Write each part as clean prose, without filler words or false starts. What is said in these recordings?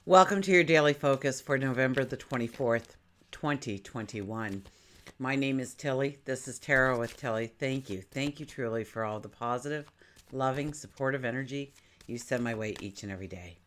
Welcome to your daily focus for November the 24th, 2021. My name is Tilly. This is Tarot with Tilly. Thank you. Thank you truly for all the positive, loving, supportive energy you send my way each and every day.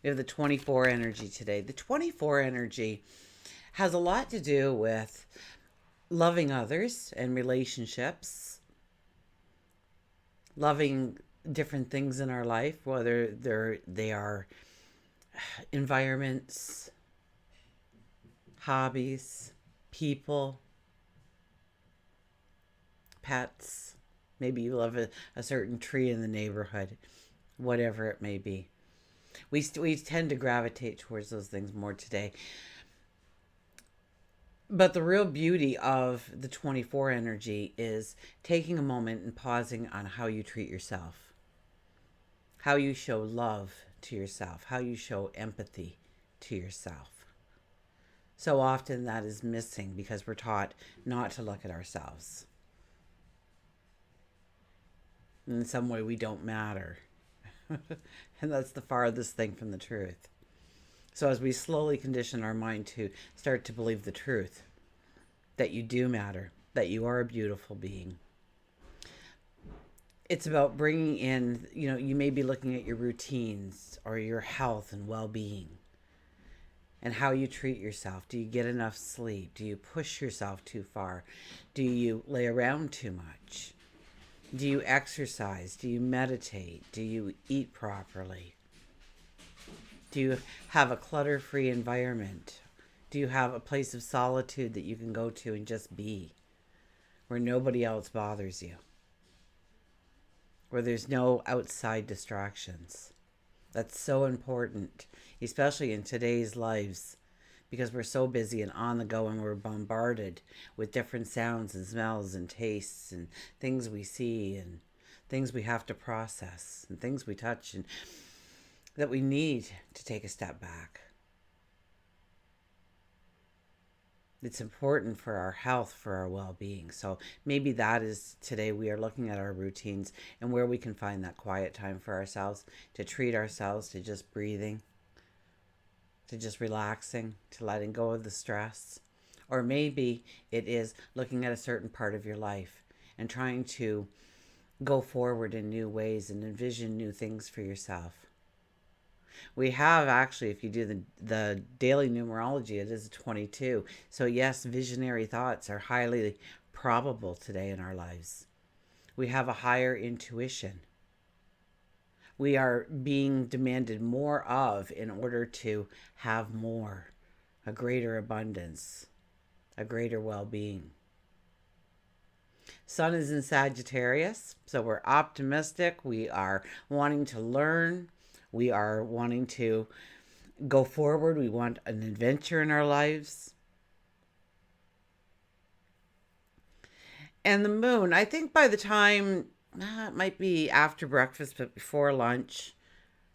We have the 24 energy today. The 24 energy has a lot to do with loving others and relationships, loving different things in our life, whether they are environments, hobbies, people, pets. Maybe you love a certain tree in the neighborhood, whatever it may be. We tend to gravitate towards those things more today. But the real beauty of the 24 energy is taking a moment and pausing on how you treat yourself, how you show love to yourself, how you show empathy to yourself. So often that is missing because we're taught not to look at ourselves. In some way, we don't matter. And that's the farthest thing from the truth. So as we slowly condition our mind to start to believe the truth, that you do matter, that you are a beautiful being, it's about bringing in, you may be looking at your routines or your health and well-being and how you treat yourself. Do you get enough sleep? Do you push yourself too far? Do you lay around too much? Do you exercise? Do you meditate? Do you eat properly? Do you have a clutter-free environment? Do you have a place of solitude that you can go to and just be, where nobody else bothers you? Where there's no outside distractions. That's so important, especially in today's lives, because we're so busy and on the go and we're bombarded with different sounds and smells and tastes and things we see and things we have to process and things we touch, and that we need to take a step back. It's important for our health, for our well-being. So maybe that is today we are looking at our routines and where we can find that quiet time for ourselves, to treat ourselves, to just breathing, to just relaxing, to letting go of the stress. Or maybe it is looking at a certain part of your life and trying to go forward in new ways and envision new things for yourself. We have actually, if you do the daily numerology, it is a 22. So yes, visionary thoughts are highly probable today in our lives. We have a higher intuition. We are being demanded more of in order to have more, a greater abundance, a greater well-being. Sun is in Sagittarius, so we're optimistic. We are wanting to learn. We are wanting to go forward. We want an adventure in our lives. And the moon, I think by the time, it might be after breakfast, but before lunch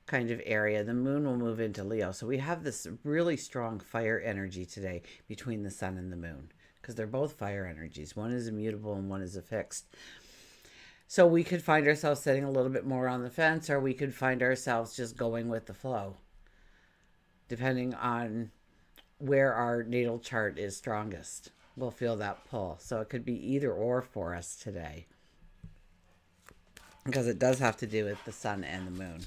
kind of area, the moon will move into Leo. So we have this really strong fire energy today between the sun and the moon, because they're both fire energies. One is immutable and one is a fixed. So we could find ourselves sitting a little bit more on the fence, or we could find ourselves just going with the flow, depending on where our natal chart is strongest. We'll feel that pull. So it could be either or for us today, because it does have to do with the sun and the moon.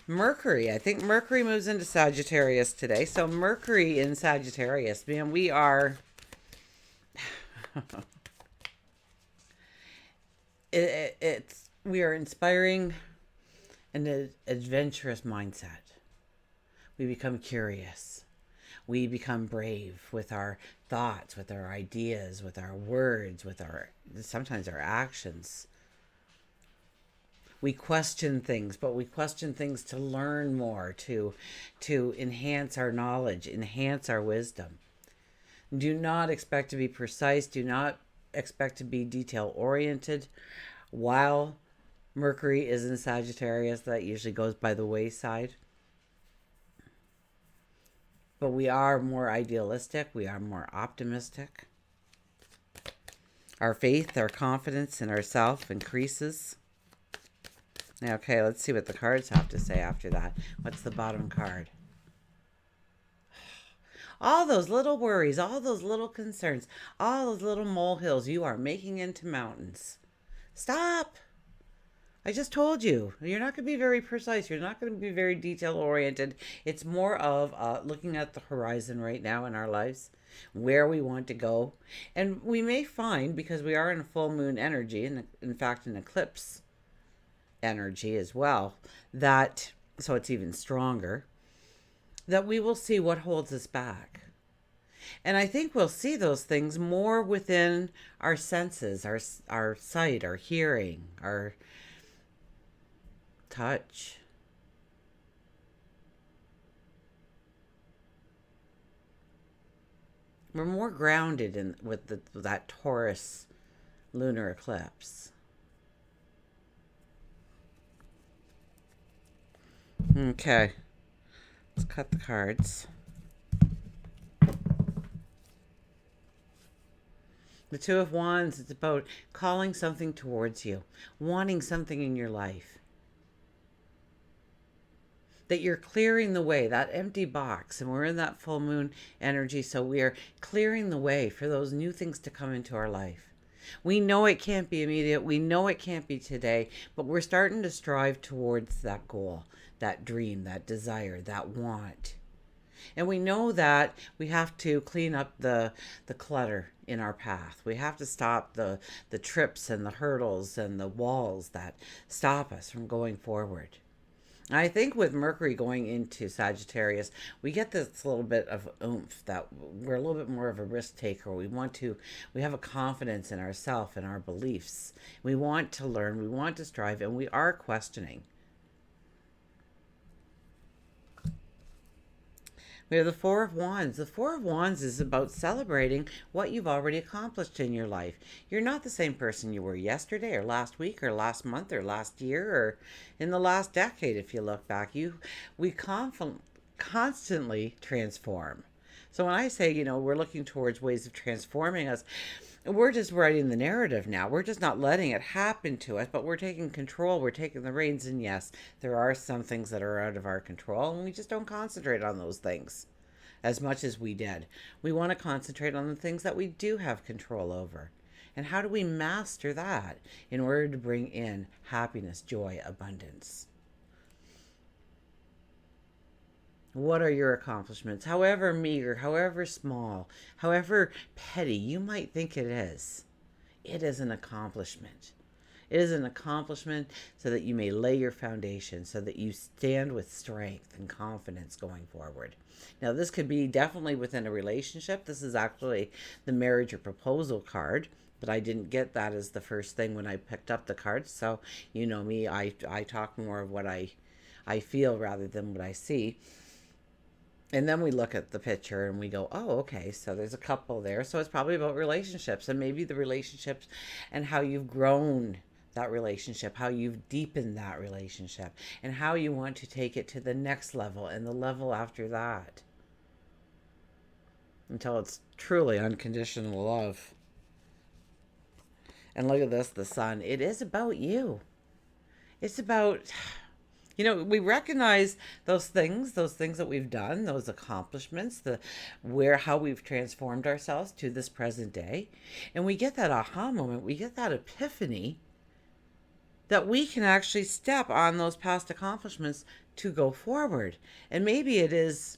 Mercury. I think Mercury moves into Sagittarius today. So Mercury in Sagittarius, man, we are... we are inspiring an adventurous mindset. We become curious. We become brave with our thoughts, with our ideas, with our words, with our sometimes our actions. We question things, but we question things to learn more, to enhance our knowledge, enhance our wisdom. Do not expect to be precise. Do not expect to be detail-oriented. While Mercury is in Sagittarius, that usually goes by the wayside. But we are more idealistic. We are more optimistic. Our faith, our confidence in ourselves increases. Okay, let's see what the cards have to say after that. What's the bottom card? All those little worries, all those little concerns, all those little molehills you are making into mountains. Stop! I just told you, you're not going to be very precise. You're not going to be very detail oriented. It's more of looking at the horizon right now in our lives, where we want to go. And we may find, because we are in a full moon energy, and in fact, an eclipse energy as well, that, so it's even stronger, that we will see what holds us back. And I think we'll see those things more within our senses, our sight, our hearing, our touch. We're more grounded in with that Taurus lunar eclipse. Okay, let's cut the cards. The Two of Wands, it's about calling something towards you, wanting something in your life. That you're clearing the way, that empty box, and we're in that full moon energy, so we are clearing the way for those new things to come into our life. We know it can't be immediate, we know it can't be today, but we're starting to strive towards that goal, that dream, that desire, that want. And we know that we have to clean up the clutter in our path. We have to stop the trips and the hurdles and the walls that stop us from going forward. I think with Mercury going into Sagittarius, we get this little bit of oomph that we're a little bit more of a risk taker. We have a confidence in ourselves and our beliefs. We want to learn, we want to strive, and we are questioning. We have the Four of Wands. The Four of Wands is about celebrating what you've already accomplished in your life. You're not the same person you were yesterday or last week or last month or last year or in the last decade. If you look back, we constantly transform. So when I say, we're looking towards ways of transforming us, we're just writing the narrative now. We're just not letting it happen to us, but we're taking control. We're taking the reins. And yes, there are some things that are out of our control, and we just don't concentrate on those things as much as we did. We want to concentrate on the things that we do have control over. And how do we master that in order to bring in happiness, joy, abundance? What are your accomplishments? However meager, however small, however petty you might think it is an accomplishment. It is an accomplishment so that you may lay your foundation, so that you stand with strength and confidence going forward. Now, this could be definitely within a relationship. This is actually the marriage or proposal card, but I didn't get that as the first thing when I picked up the cards. So, you know me, I talk more of what I feel rather than what I see. And then we look at the picture and we go, oh, okay, so there's a couple there. So it's probably about relationships, and maybe the relationships and how you've grown that relationship, how you've deepened that relationship, and how you want to take it to the next level and the level after that until it's truly unconditional love. And look at this, the sun. It is about you. It's about... we recognize those things that we've done, those accomplishments, how we've transformed ourselves to this present day. And we get that aha moment, we get that epiphany that we can actually step on those past accomplishments to go forward. And maybe it is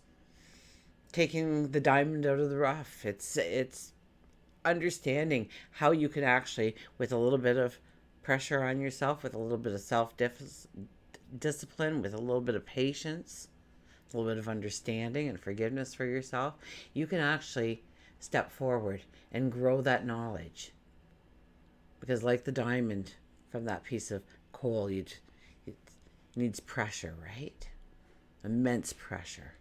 taking the diamond out of the rough. It's understanding how you can actually, with a little bit of pressure on yourself, with a little bit of self-discipline, with a little bit of patience, a little bit of understanding and forgiveness for yourself, you can actually step forward and grow that knowledge. Because like the diamond from that piece of coal, it needs pressure, right? Immense pressure.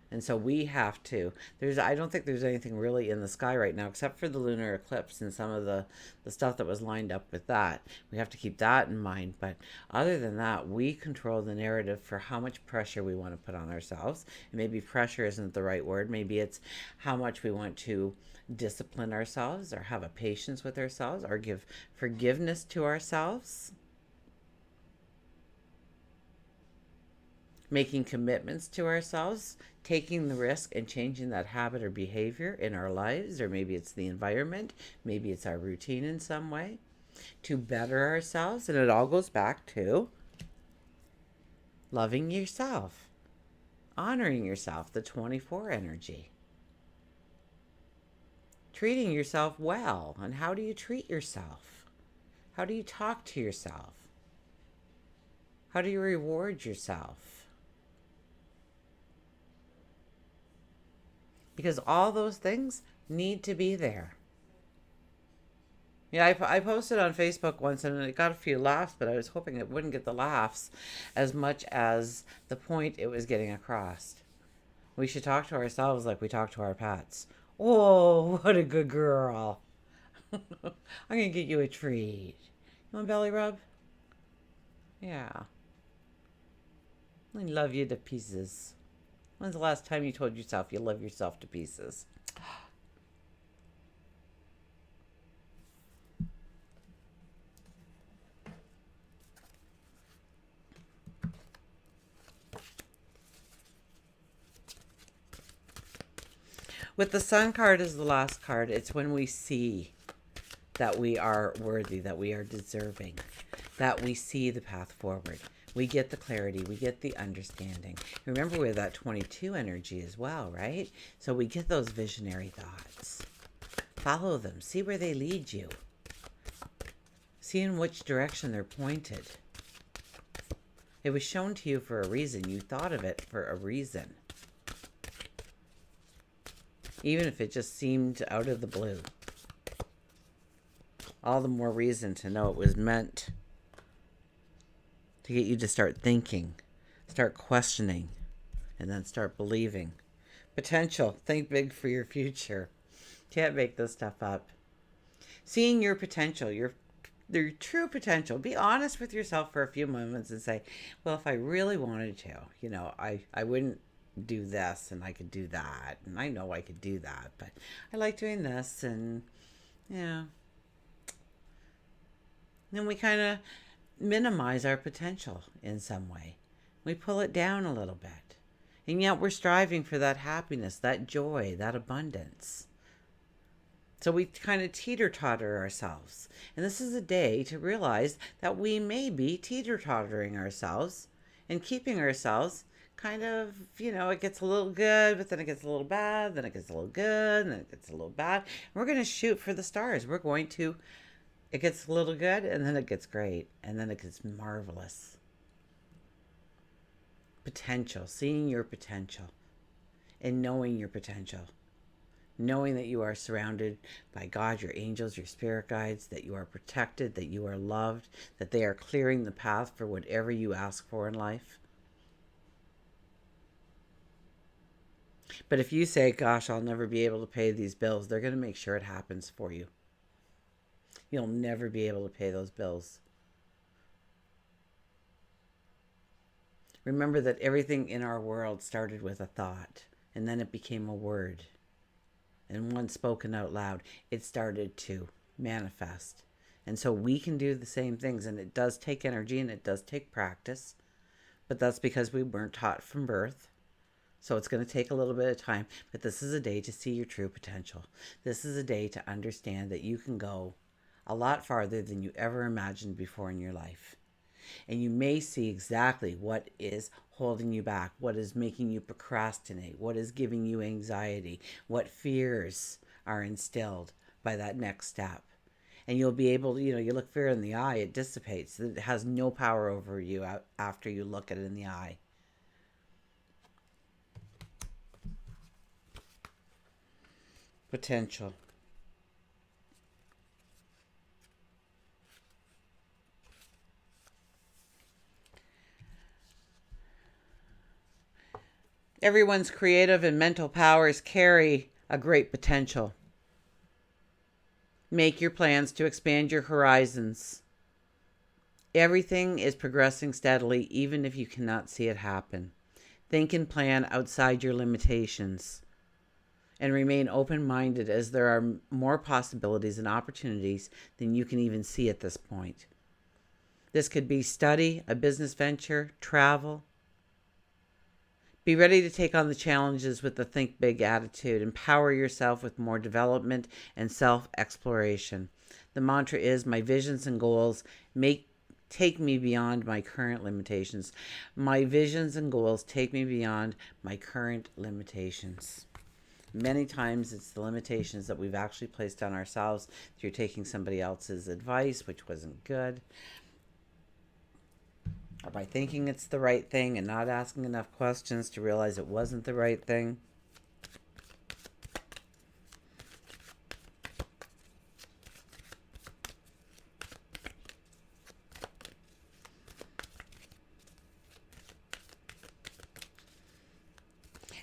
And so we have to, I don't think there's anything really in the sky right now except for the lunar eclipse and some of the stuff that was lined up with that. We have to keep that in mind. But other than that, we control the narrative for how much pressure we want to put on ourselves. And maybe pressure isn't the right word. Maybe it's how much we want to discipline ourselves or have a patience with ourselves or give forgiveness to ourselves. making commitments to ourselves, taking the risk and changing that habit or behavior in our lives, or maybe it's the environment, maybe it's our routine in some way, to better ourselves. And it all goes back to loving yourself, honoring yourself, the 24 energy, treating yourself well. And how do you treat yourself? How do you talk to yourself? How do you reward yourself? Because all those things need to be there. Yeah, I posted on Facebook once and it got a few laughs, but I was hoping it wouldn't get the laughs as much as the point it was getting across. We should talk to ourselves like we talk to our pets. Oh, what a good girl. I'm going to get you a treat. You want a belly rub? Yeah. I love you to pieces. When's the last time you told yourself you love yourself to pieces? With the Sun card as the last card, it's when we see that we are worthy, that we are deserving, that we see the path forward. We get the clarity, we get the understanding. Remember, we're that 22 energy as well, right? So we get those visionary thoughts. Follow them, see where they lead you. See in which direction they're pointed. It was shown to you for a reason. You thought of it for a reason. Even if it just seemed out of the blue. All the more reason to know it was meant to get you to start thinking, start questioning, and then start believing. Potential. Think big for your future. Can't make this stuff up. Seeing your potential, your true potential. Be honest with yourself for a few moments and say, well, if I really wanted to, I wouldn't do this and I could do that. And I know I could do that, but I like doing this. And, then we kind of minimize our potential in some way. We pull it down a little bit. And yet we're striving for that happiness, that joy, that abundance. So we kind of teeter-totter ourselves. And this is a day to realize that we may be teeter-tottering ourselves and keeping ourselves kind of, it gets a little good, but then it gets a little bad, then it gets a little good, and then it gets a little bad. And we're going to shoot for the stars. It gets a little good, and then it gets great, and then it gets marvelous. Potential, seeing your potential, and knowing your potential. Knowing that you are surrounded by God, your angels, your spirit guides, that you are protected, that you are loved, that they are clearing the path for whatever you ask for in life. But if you say, gosh, I'll never be able to pay these bills, they're going to make sure it happens for you. You'll never be able to pay those bills. Remember that everything in our world started with a thought, and then it became a word. And once spoken out loud, it started to manifest. And so we can do the same things, and it does take energy and it does take practice, but that's because we weren't taught from birth. So it's going to take a little bit of time, but this is a day to see your true potential. This is a day to understand that you can go a lot farther than you ever imagined before in your life. And you may see exactly what is holding you back, what is making you procrastinate, what is giving you anxiety, what fears are instilled by that next step. And you'll be able to, you look fear in the eye, it dissipates. It has no power over you after you look at it in the eye. Potential. Everyone's creative and mental powers carry a great potential. Make your plans to expand your horizons. Everything is progressing steadily, even if you cannot see it happen. Think and plan outside your limitations. And remain open-minded, as there are more possibilities and opportunities than you can even see at this point. This could be study, a business venture, travel. Be ready to take on the challenges with the think big attitude. Empower yourself with more development and self-exploration. The mantra is, my visions and goals take me beyond my current limitations. My visions and goals take me beyond my current limitations. Many times it's the limitations that we've actually placed on ourselves through taking somebody else's advice, which wasn't good, or by thinking it's the right thing and not asking enough questions to realize it wasn't the right thing.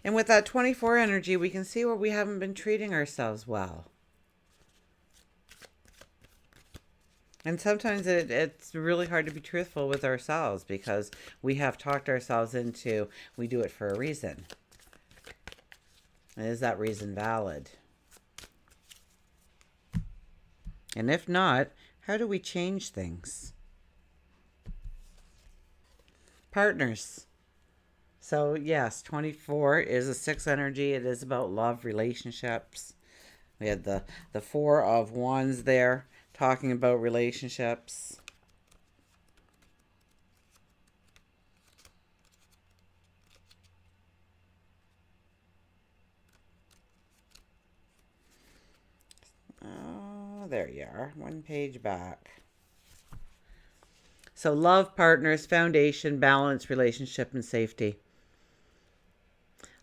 And with that 24 energy, we can see where we haven't been treating ourselves well. And sometimes it's really hard to be truthful with ourselves because we have talked ourselves into, we do it for a reason. And is that reason valid? And if not, how do we change things? Partners. So yes, 24 is a 6 energy. It is about love, relationships. We had the 4 of Wands there, talking about relationships. Oh, there you are. One page back. So love, partners, foundation, balance, relationship, and safety.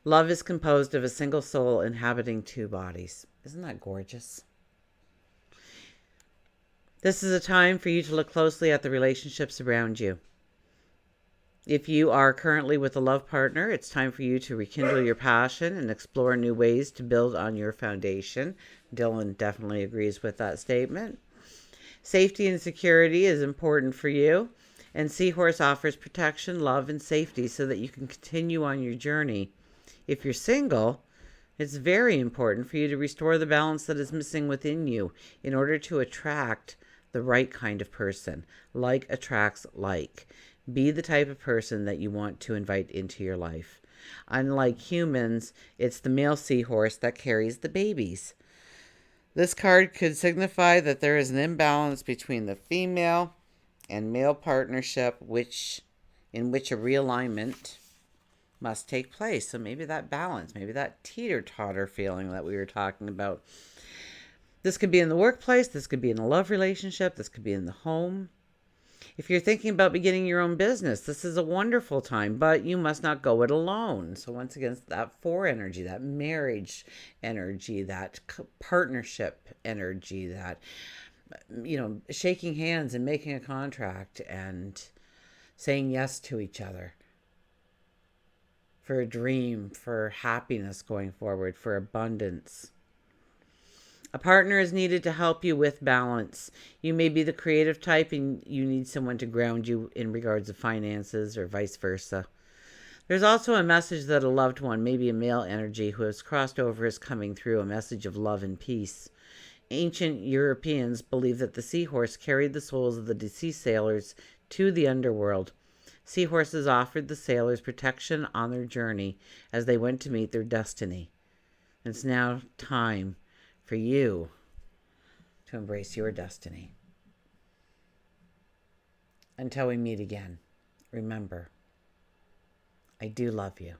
Love is composed of a single soul inhabiting 2 bodies. Isn't that gorgeous? This is a time for you to look closely at the relationships around you. If you are currently with a love partner, it's time for you to rekindle your passion and explore new ways to build on your foundation. Dylan definitely agrees with that statement. Safety and security is important for you, and Seahorse offers protection, love, and safety so that you can continue on your journey. If you're single, it's very important for you to restore the balance that is missing within you in order to attract the right kind of person. Like attracts like. Be the type of person that you want to invite into your life. Unlike humans, it's the male seahorse that carries the babies. This card could signify that there is an imbalance between the female and male partnership, in which a realignment must take place. So maybe that balance, maybe that teeter-totter feeling that we were talking about. This could be in the workplace, this could be in a love relationship, this could be in the home. If you're thinking about beginning your own business, this is a wonderful time, but you must not go it alone. So once again, that 4 energy, that marriage energy, that partnership energy, that, shaking hands and making a contract and saying yes to each other. For a dream, for happiness going forward, for abundance. A partner is needed to help you with balance. You may be the creative type and you need someone to ground you in regards of finances or vice versa. There's also a message that a loved one, maybe a male energy who has crossed over, is coming through, a message of love and peace. Ancient Europeans believed that the seahorse carried the souls of the deceased sailors to the underworld. Seahorses offered the sailors protection on their journey as they went to meet their destiny. It's now time for you to embrace your destiny. Until we meet again, remember, I do love you.